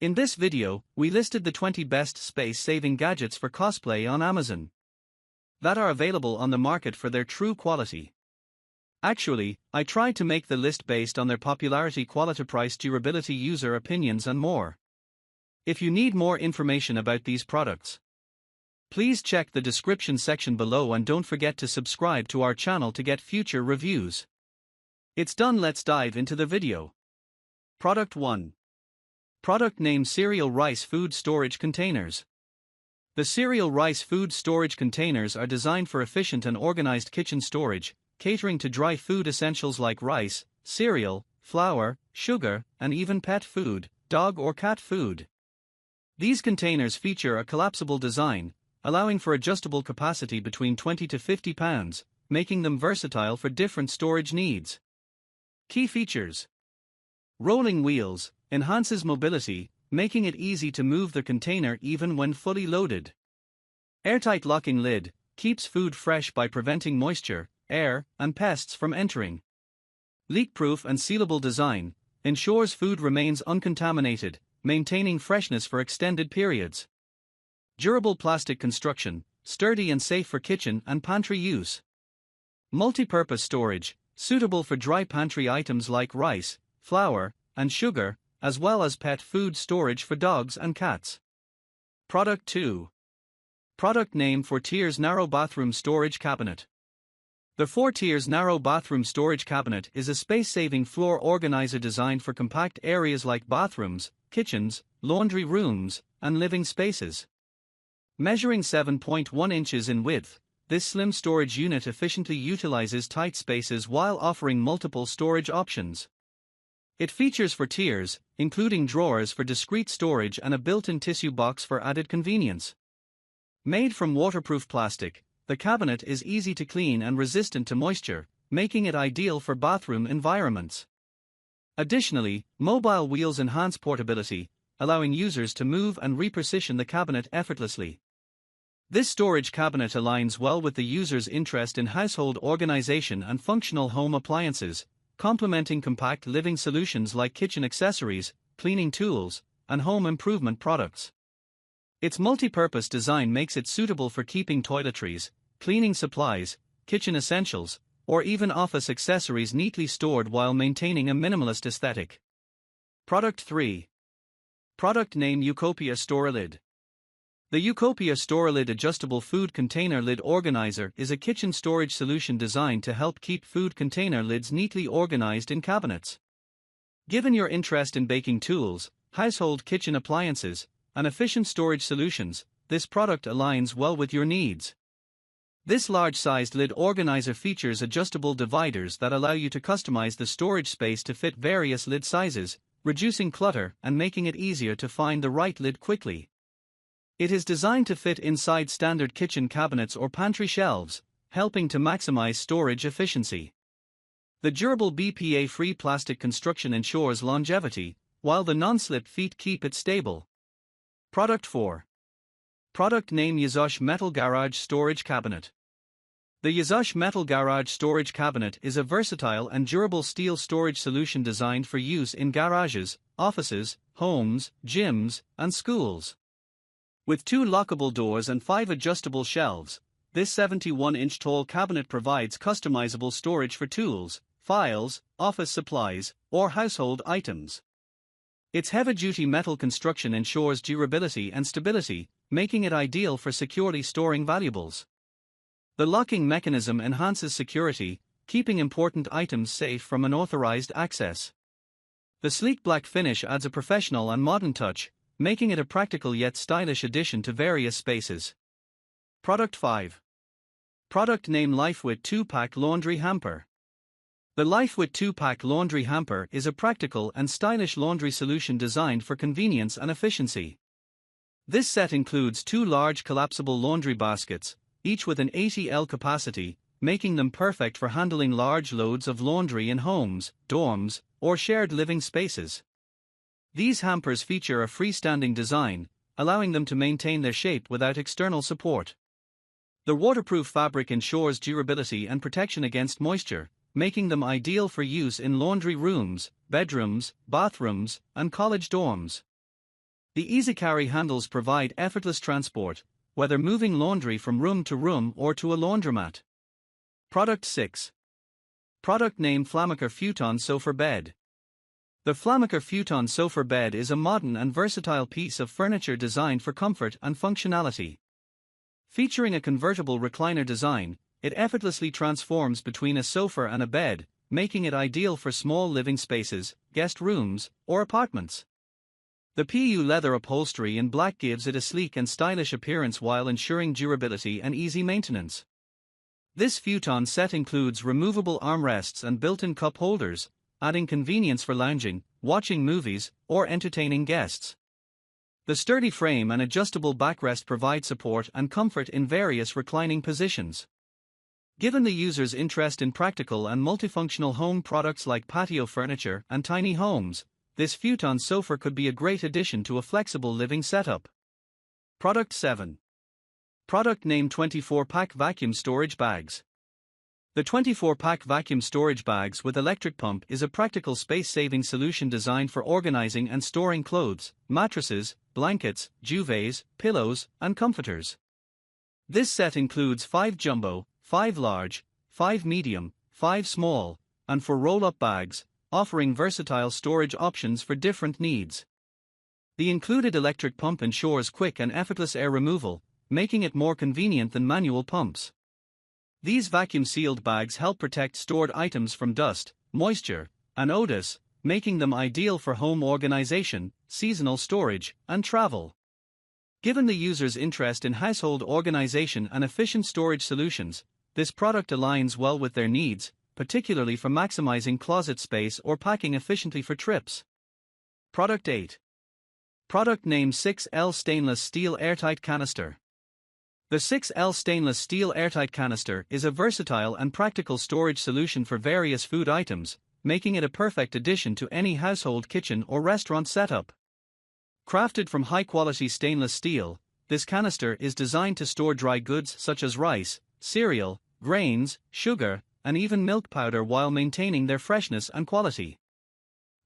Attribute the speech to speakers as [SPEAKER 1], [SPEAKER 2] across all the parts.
[SPEAKER 1] In this video, we listed the 20 best space-saving gadgets for cosplay on Amazon that are available on the market for their true quality. Actually, I tried to make the list based on their popularity, quality, price, durability, user opinions and more. If you need more information about these products, please check the description section below and don't forget to subscribe to our channel to get future reviews. It's done, let's dive into the video. Product 1. Product name: Cereal Rice Food Storage Containers. The cereal rice food storage containers are designed for efficient and organized kitchen storage, catering to dry food essentials like rice, cereal, flour, sugar, and even pet food, dog or cat food. These containers feature a collapsible design, allowing for adjustable capacity between 20 to 50 pounds, making them versatile for different storage needs. Key features: rolling wheels, enhances mobility, making it easy to move the container even when fully loaded. Airtight locking lid, keeps food fresh by preventing moisture, air, and pests from entering. Leak-proof and sealable design, ensures food remains uncontaminated, maintaining freshness for extended periods. Durable plastic construction, sturdy and safe for kitchen and pantry use. Multi-purpose storage, suitable for dry pantry items like rice, flour, and sugar, as well as pet food storage for dogs and cats. Product 2. Product name: 4 Tiers Narrow Bathroom Storage Cabinet. The 4 Tiers Narrow Bathroom Storage Cabinet is a space-saving floor organizer designed for compact areas like bathrooms, kitchens, laundry rooms, and living spaces. Measuring 7.1 inches in width, this slim storage unit efficiently utilizes tight spaces while offering multiple storage options. It features 4 tiers, including drawers for discreet storage and a built-in tissue box for added convenience. Made from waterproof plastic, the cabinet is easy to clean and resistant to moisture, making it ideal for bathroom environments. Additionally, mobile wheels enhance portability, allowing users to move and reposition the cabinet effortlessly. This storage cabinet aligns well with the user's interest in household organization and functional home appliances, complementing compact living solutions like kitchen accessories, cleaning tools, and home improvement products. Its multi-purpose design makes it suitable for keeping toiletries, cleaning supplies, kitchen essentials, or even office accessories neatly stored while maintaining a minimalist aesthetic. Product 3. Product name: Utopia StoraLid. The Utopia StoraLid adjustable food container lid organizer is a kitchen storage solution designed to help keep food container lids neatly organized in cabinets. Given your interest in baking tools, household kitchen appliances, and efficient storage solutions, this product aligns well with your needs. This large-sized lid organizer features adjustable dividers that allow you to customize the storage space to fit various lid sizes, reducing clutter and making it easier to find the right lid quickly. It is designed to fit inside standard kitchen cabinets or pantry shelves, helping to maximize storage efficiency. The durable BPA-free plastic construction ensures longevity, while the non-slip feet keep it stable. Product 4. Product name: Yazush Metal Garage Storage Cabinet. The Yazush Metal Garage Storage Cabinet is a versatile and durable steel storage solution designed for use in garages, offices, homes, gyms, and schools. With 2 lockable doors and 5 adjustable shelves, this 71-inch tall cabinet provides customizable storage for tools, files, office supplies, or household items. Its heavy-duty metal construction ensures durability and stability, making it ideal for securely storing valuables. The locking mechanism enhances security, keeping important items safe from unauthorized access. The sleek black finish adds a professional and modern touch, making it a practical yet stylish addition to various spaces. Product 5. Product name: LifeWit 2-Pack Laundry Hamper. The LifeWit 2-Pack Laundry Hamper is a practical and stylish laundry solution designed for convenience and efficiency. This set includes 2 large collapsible laundry baskets, each with an 80L capacity, making them perfect for handling large loads of laundry in homes, dorms, or shared living spaces. These hampers feature a freestanding design, allowing them to maintain their shape without external support. The waterproof fabric ensures durability and protection against moisture, making them ideal for use in laundry rooms, bedrooms, bathrooms, and college dorms. The easy carry handles provide effortless transport, whether moving laundry from room to room or to a laundromat. Product 6. Product name Flamaker Futon Sofa Bed. The Flamaker Futon Sofa Bed is a modern and versatile piece of furniture designed for comfort and functionality. Featuring a convertible recliner design, it effortlessly transforms between a sofa and a bed, making it ideal for small living spaces, guest rooms, or apartments. The PU leather upholstery in black gives it a sleek and stylish appearance while ensuring durability and easy maintenance. This futon set includes removable armrests and built-in cup holders, adding convenience for lounging, watching movies, or entertaining guests. The sturdy frame and adjustable backrest provide support and comfort in various reclining positions. Given the user's interest in practical and multifunctional home products like patio furniture and tiny homes, this futon sofa could be a great addition to a flexible living setup. Product 7. Product name 24-pack vacuum storage bags. The 24-pack vacuum storage bags with electric pump is a practical space-saving solution designed for organizing and storing clothes, mattresses, blankets, duvets, pillows, and comforters. This set includes 5 jumbo, 5 large, 5 medium, 5 small, and 4 roll-up bags, offering versatile storage options for different needs. The included electric pump ensures quick and effortless air removal, making it more convenient than manual pumps. These vacuum-sealed bags help protect stored items from dust, moisture, and odors, making them ideal for home organization, seasonal storage, and travel. Given the user's interest in household organization and efficient storage solutions, this product aligns well with their needs, particularly for maximizing closet space or packing efficiently for trips. Product 8. Product name 6L Stainless Steel Airtight Canister. The 6L Stainless Steel Airtight Canister is a versatile and practical storage solution for various food items, making it a perfect addition to any household kitchen or restaurant setup. Crafted from high-quality stainless steel, this canister is designed to store dry goods such as rice, cereal, grains, sugar, and even milk powder while maintaining their freshness and quality.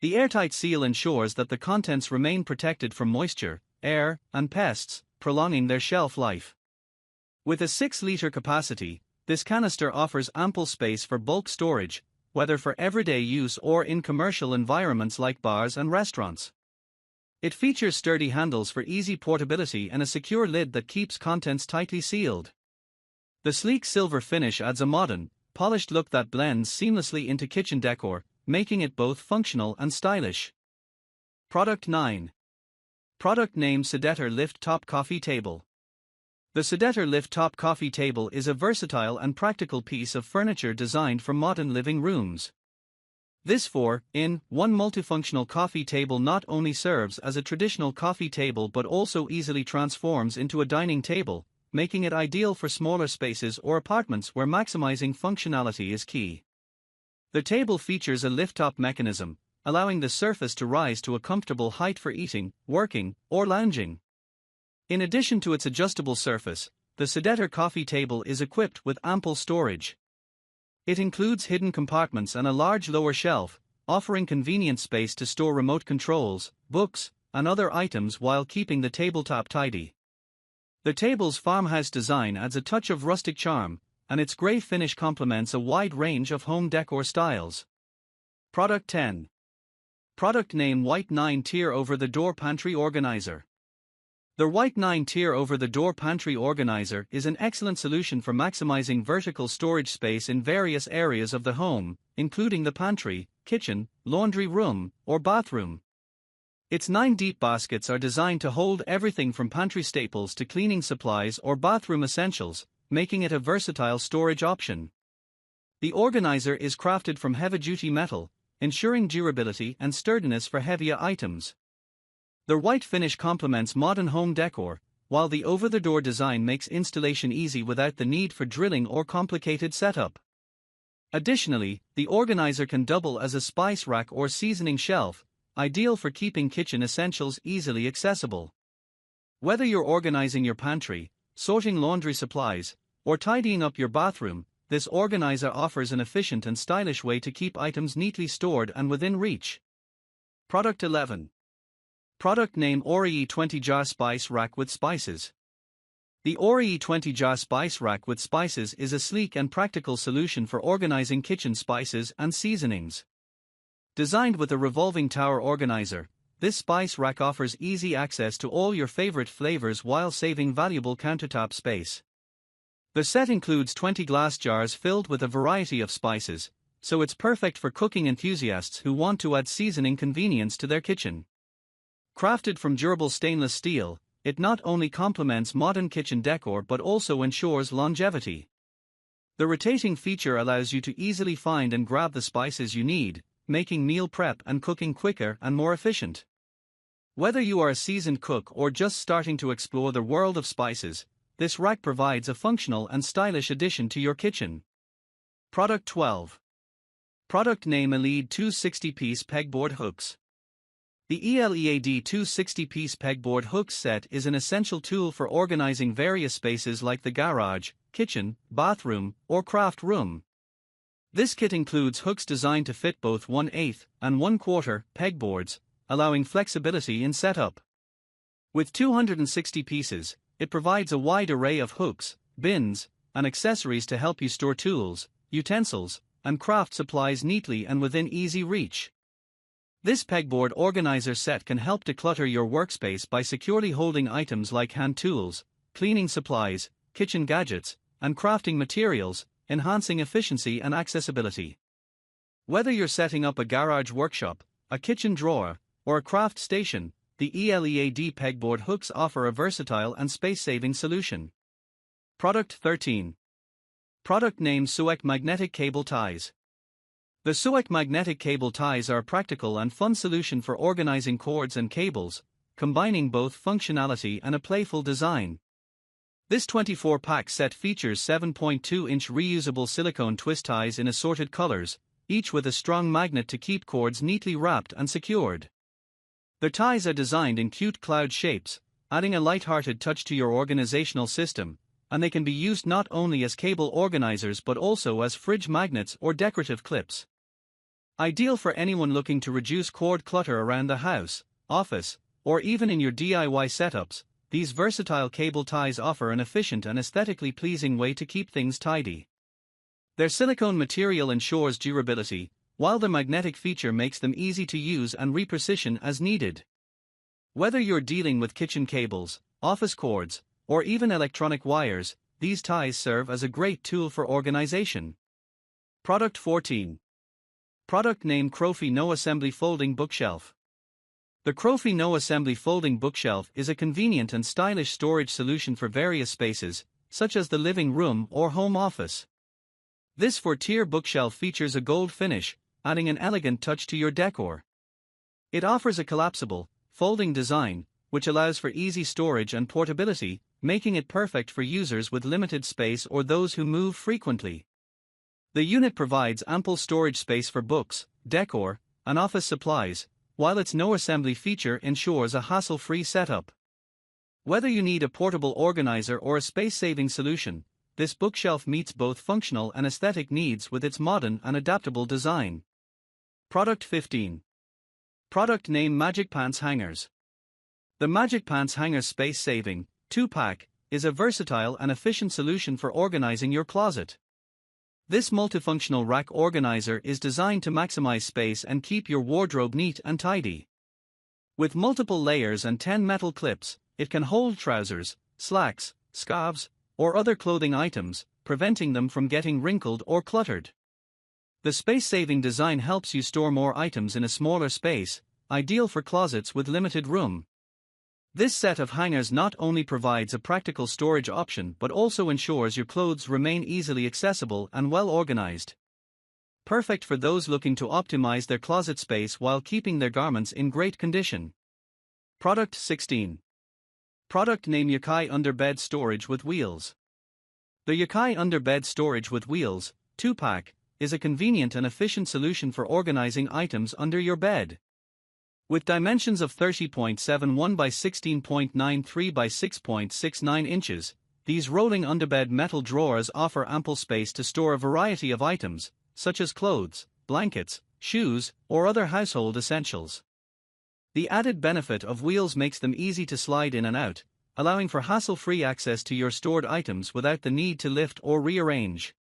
[SPEAKER 1] The airtight seal ensures that the contents remain protected from moisture, air, and pests, prolonging their shelf life. With a 6-liter capacity, this canister offers ample space for bulk storage, whether for everyday use or in commercial environments like bars and restaurants. It features sturdy handles for easy portability and a secure lid that keeps contents tightly sealed. The sleek silver finish adds a modern, polished look that blends seamlessly into kitchen decor, making it both functional and stylish. Product 9. Product name Sedator Lift Top Coffee Table. The Sedator Lift Top Coffee Table is a versatile and practical piece of furniture designed for modern living rooms. This 4-in-1 multifunctional coffee table not only serves as a traditional coffee table but also easily transforms into a dining table, making it ideal for smaller spaces or apartments where maximizing functionality is key. The table features a lift-top mechanism, allowing the surface to rise to a comfortable height for eating, working, or lounging. In addition to its adjustable surface, the Sedator coffee table is equipped with ample storage. It includes hidden compartments and a large lower shelf, offering convenient space to store remote controls, books, and other items while keeping the tabletop tidy. The table's farmhouse design adds a touch of rustic charm, and its grey finish complements a wide range of home decor styles. Product 10. Product name White 9-tier over-the-door pantry organizer. The White 9-tier over-the-door pantry organizer is an excellent solution for maximizing vertical storage space in various areas of the home, including the pantry, kitchen, laundry room, or bathroom. Its 9 deep baskets are designed to hold everything from pantry staples to cleaning supplies or bathroom essentials, making it a versatile storage option. The organizer is crafted from heavy-duty metal, ensuring durability and sturdiness for heavier items. The white finish complements modern home decor, while the over-the-door design makes installation easy without the need for drilling or complicated setup. Additionally, the organizer can double as a spice rack or seasoning shelf, ideal for keeping kitchen essentials easily accessible. Whether you're organizing your pantry, sorting laundry supplies, or tidying up your bathroom, this organizer offers an efficient and stylish way to keep items neatly stored and within reach. Product 11. Product name Oreo 20 Jar Spice Rack with Spices. The Oreo 20 Jar Spice Rack with Spices is a sleek and practical solution for organizing kitchen spices and seasonings. Designed with a revolving tower organizer, this spice rack offers easy access to all your favorite flavors while saving valuable countertop space. The set includes 20 glass jars filled with a variety of spices, so it's perfect for cooking enthusiasts who want to add seasoning convenience to their kitchen. Crafted from durable stainless steel, it not only complements modern kitchen decor but also ensures longevity. The rotating feature allows you to easily find and grab the spices you need, making meal prep and cooking quicker and more efficient. Whether you are a seasoned cook or just starting to explore the world of spices, this rack provides a functional and stylish addition to your kitchen. Product 12. Product name ELEAD 260-piece Pegboard Hooks. The ELEAD 260-piece Pegboard Hooks set is an essential tool for organizing various spaces like the garage, kitchen, bathroom, or craft room. This kit includes hooks designed to fit both 1/8 and 1/4 pegboards, allowing flexibility in setup. With 260 pieces, it provides a wide array of hooks, bins, and accessories to help you store tools, utensils, and craft supplies neatly and within easy reach. This pegboard organizer set can help declutter your workspace by securely holding items like hand tools, cleaning supplies, kitchen gadgets, and crafting materials, enhancing efficiency and accessibility. Whether you're setting up a garage workshop, a kitchen drawer, or a craft station, the ELEAD pegboard hooks offer a versatile and space-saving solution. Product 13. Product name SUEC Magnetic Cable Ties. The SUEC magnetic cable ties are a practical and fun solution for organizing cords and cables, combining both functionality and a playful design. This 24-pack set features 7.2-inch reusable silicone twist ties in assorted colors, each with a strong magnet to keep cords neatly wrapped and secured. The ties are designed in cute cloud shapes, adding a light-hearted touch to your organizational system, and they can be used not only as cable organizers but also as fridge magnets or decorative clips. Ideal for anyone looking to reduce cord clutter around the house, office, or even in your DIY setups, these versatile cable ties offer an efficient and aesthetically pleasing way to keep things tidy. Their silicone material ensures durability, while the magnetic feature makes them easy to use and reposition as needed. Whether you're dealing with kitchen cables, office cords, or even electronic wires, these ties serve as a great tool for organization. Product 14. Product name Crofy No Assembly Folding Bookshelf. The Crofy No Assembly Folding Bookshelf is a convenient and stylish storage solution for various spaces, such as the living room or home office. This 4-tier bookshelf features a gold finish, adding an elegant touch to your decor. It offers a collapsible, folding design, which allows for easy storage and portability, making it perfect for users with limited space or those who move frequently. The unit provides ample storage space for books, decor, and office supplies, while its no assembly feature ensures a hassle-free setup. Whether you need a portable organizer or a space-saving solution, this bookshelf meets both functional and aesthetic needs with its modern and adaptable design. Product 15. Product name Magic Pants Hangers. The Magic Pants Hanger space-saving, 2-pack, is a versatile and efficient solution for organizing your closet. This multifunctional rack organizer is designed to maximize space and keep your wardrobe neat and tidy. With multiple layers and 10 metal clips, it can hold trousers, slacks, scarves, or other clothing items, preventing them from getting wrinkled or cluttered. The space-saving design helps you store more items in a smaller space, ideal for closets with limited room. This set of hangers not only provides a practical storage option but also ensures your clothes remain easily accessible and well organized. Perfect for those looking to optimize their closet space while keeping their garments in great condition. Product 16. Product name Yakai Underbed Storage with Wheels. The Yakai Underbed Storage with Wheels, 2-pack, is a convenient and efficient solution for organizing items under your bed. With dimensions of 30.71 by 16.93 by 6.69 inches, these rolling underbed metal drawers offer ample space to store a variety of items, such as clothes, blankets, shoes, or other household essentials. The added benefit of wheels makes them easy to slide in and out, allowing for hassle-free access to your stored items without the need to lift or rearrange.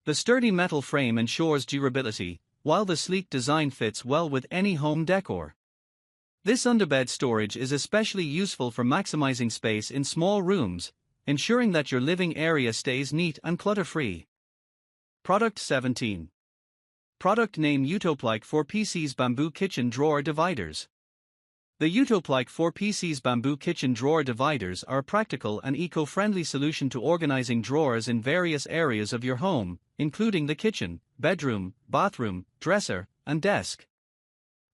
[SPEAKER 1] The sturdy metal frame ensures durability, while the sleek design fits well with any home decor. This underbed storage is especially useful for maximizing space in small rooms, ensuring that your living area stays neat and clutter-free. Product 17. Product name Utoplike 4PC's Bamboo Kitchen Drawer Dividers. The Utoplike 4PC's Bamboo Kitchen Drawer Dividers are a practical and eco-friendly solution to organizing drawers in various areas of your home, including the kitchen, bedroom, bathroom, dresser, and desk.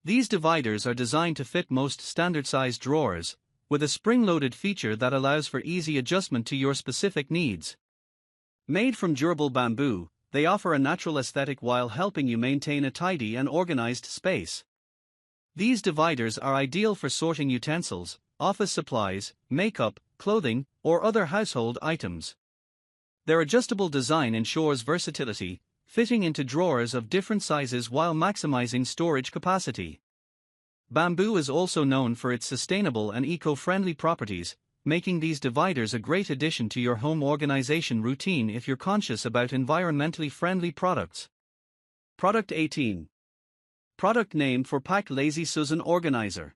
[SPEAKER 1] These dividers are designed to fit most standard-sized drawers, with a spring-loaded feature that allows for easy adjustment to your specific needs. Made from durable bamboo, they offer a natural aesthetic while helping you maintain a tidy and organized space. These dividers are ideal for sorting utensils, office supplies, makeup, clothing, or other household items. Their adjustable design ensures versatility, fitting into drawers of different sizes while maximizing storage capacity. Bamboo is also known for its sustainable and eco-friendly properties, making these dividers a great addition to your home organization routine if you're conscious about environmentally friendly products. Product 18. Product name 4-Pack Lazy Susan Organizer.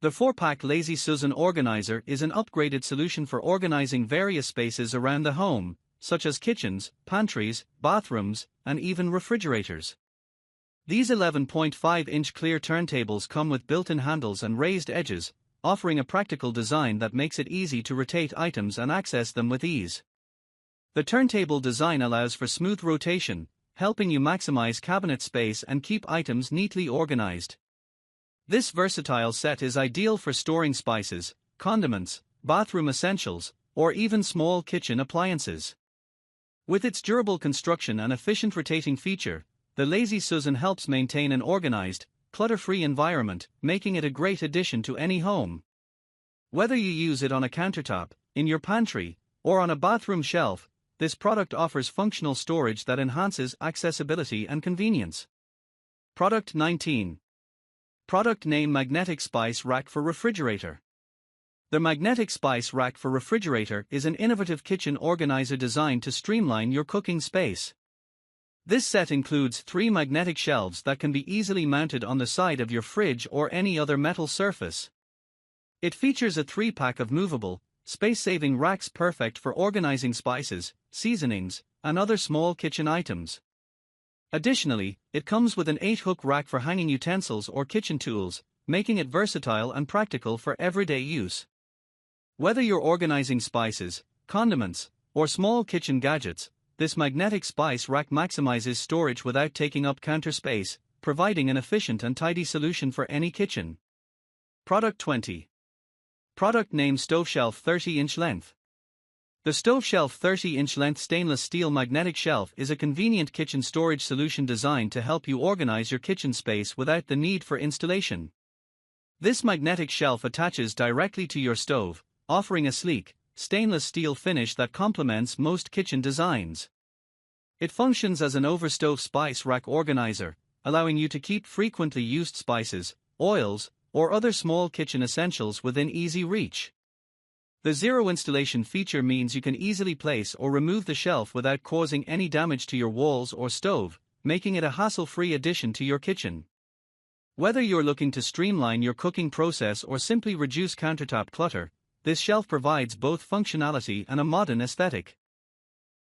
[SPEAKER 1] The 4-Pack Lazy Susan Organizer is an upgraded solution for organizing various spaces around the home, such as kitchens, pantries, bathrooms, and even refrigerators. These 11.5-inch clear turntables come with built-in handles and raised edges, offering a practical design that makes it easy to rotate items and access them with ease. The turntable design allows for smooth rotation, helping you maximize cabinet space and keep items neatly organized. This versatile set is ideal for storing spices, condiments, bathroom essentials, or even small kitchen appliances. With its durable construction and efficient rotating feature, the Lazy Susan helps maintain an organized, clutter-free environment, making it a great addition to any home. Whether you use it on a countertop, in your pantry, or on a bathroom shelf, this product offers functional storage that enhances accessibility and convenience. Product 19. Product name Magnetic Spice Rack for Refrigerator. The Magnetic Spice Rack for Refrigerator is an innovative kitchen organizer designed to streamline your cooking space. This set includes 3 magnetic shelves that can be easily mounted on the side of your fridge or any other metal surface. It features a 3-pack of movable, space-saving racks perfect for organizing spices, seasonings, and other small kitchen items. Additionally, it comes with an 8-hook rack for hanging utensils or kitchen tools, making it versatile and practical for everyday use. Whether you're organizing spices, condiments, or small kitchen gadgets, this magnetic spice rack maximizes storage without taking up counter space, providing an efficient and tidy solution for any kitchen. Product 20. Product name Stove Shelf 30-inch length. The Stove Shelf 30-inch length stainless steel magnetic shelf is a convenient kitchen storage solution designed to help you organize your kitchen space without the need for installation. This magnetic shelf attaches directly to your stove, offering a sleek, stainless steel finish that complements most kitchen designs. It functions as an overstove spice rack organizer, allowing you to keep frequently used spices, oils, or other small kitchen essentials within easy reach. The zero installation feature means you can easily place or remove the shelf without causing any damage to your walls or stove, making it a hassle-free addition to your kitchen. Whether you're looking to streamline your cooking process or simply reduce countertop clutter, this shelf provides both functionality and a modern aesthetic.